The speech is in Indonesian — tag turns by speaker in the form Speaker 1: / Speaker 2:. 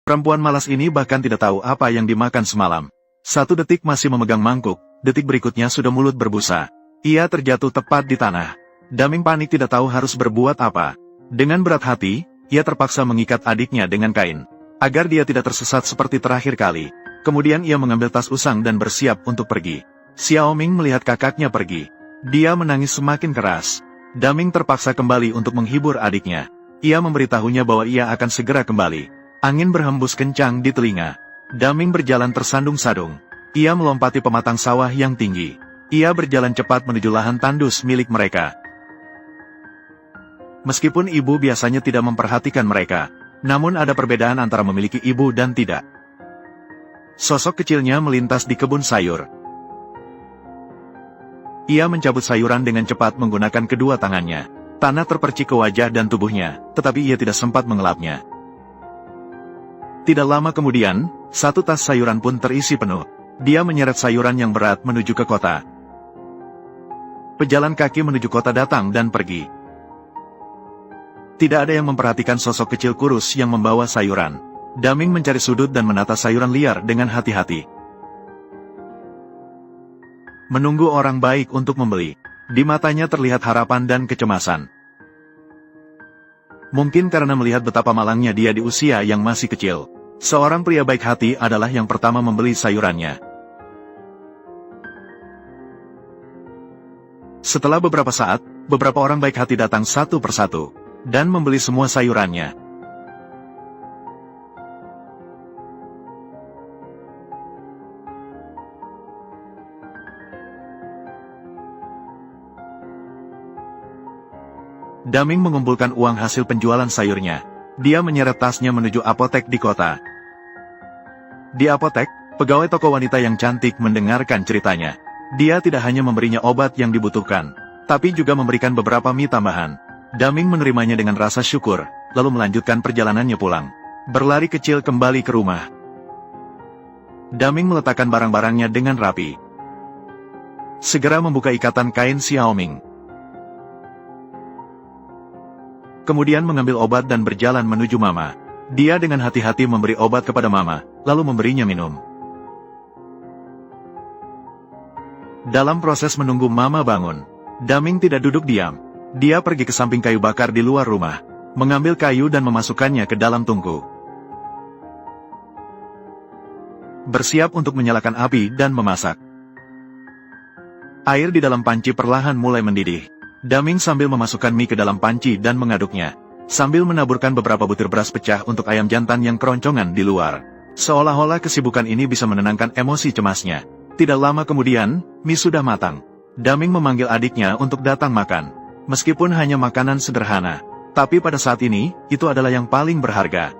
Speaker 1: Perempuan malas ini bahkan tidak tahu apa yang dimakan semalam. 1 detik masih memegang mangkuk, detik berikutnya sudah mulut berbusa. Ia terjatuh tepat di tanah. Daming panik tidak tahu harus berbuat apa. Dengan berat hati, ia terpaksa mengikat adiknya dengan kain, agar dia tidak tersesat seperti terakhir kali. Kemudian ia mengambil tas usang dan bersiap untuk pergi. Xiaoming melihat kakaknya pergi. Dia menangis semakin keras. Daming terpaksa kembali untuk menghibur adiknya. Ia memberitahunya bahwa ia akan segera kembali. Angin berhembus kencang di telinga. Daming berjalan tersandung-sadung. Ia melompati pematang sawah yang tinggi. Ia berjalan cepat menuju lahan tandus milik mereka. Meskipun ibu biasanya tidak memperhatikan mereka, namun ada perbedaan antara memiliki ibu dan tidak. Sosok kecilnya melintas di kebun sayur. Ia mencabut sayuran dengan cepat menggunakan kedua tangannya. Tanah terpercik ke wajah dan tubuhnya, tetapi ia tidak sempat mengelapnya. Tidak lama kemudian, 1 tas sayuran pun terisi penuh. Dia menyeret sayuran yang berat menuju ke kota. Pejalan kaki menuju kota datang dan pergi. Tidak ada yang memperhatikan sosok kecil kurus yang membawa sayuran. Daming mencari sudut dan menata sayuran liar dengan hati-hati. Menunggu orang baik untuk membeli. Di matanya terlihat harapan dan kecemasan. Mungkin karena melihat betapa malangnya dia di usia yang masih kecil. Seorang pria baik hati adalah yang pertama membeli sayurannya. Setelah beberapa saat, beberapa orang baik hati datang satu persatu dan membeli semua sayurannya. Daming mengumpulkan uang hasil penjualan sayurnya. Dia menyeret tasnya menuju apotek di kota. Di apotek, pegawai toko wanita yang cantik mendengarkan ceritanya. Dia tidak hanya memberinya obat yang dibutuhkan, tapi juga memberikan beberapa mie tambahan. Daming menerimanya dengan rasa syukur, lalu melanjutkan perjalanannya pulang. Berlari kecil kembali ke rumah. Daming meletakkan barang-barangnya dengan rapi. Segera membuka ikatan kain Xiaoming. Kemudian mengambil obat dan berjalan menuju Mama. Dia dengan hati-hati memberi obat kepada Mama, lalu memberinya minum. Dalam proses menunggu Mama bangun, Daming tidak duduk diam. Dia pergi ke samping kayu bakar di luar rumah, mengambil kayu dan memasukkannya ke dalam tungku. Bersiap untuk menyalakan api dan memasak. Air di dalam panci perlahan mulai mendidih. Daming sambil memasukkan mie ke dalam panci dan mengaduknya, sambil menaburkan beberapa butir beras pecah untuk ayam jantan yang keroncongan di luar. Seolah-olah kesibukan ini bisa menenangkan emosi cemasnya. Tidak lama kemudian, mie sudah matang. Daming memanggil adiknya untuk datang makan. Meskipun hanya makanan sederhana, tapi pada saat ini, itu adalah yang paling berharga.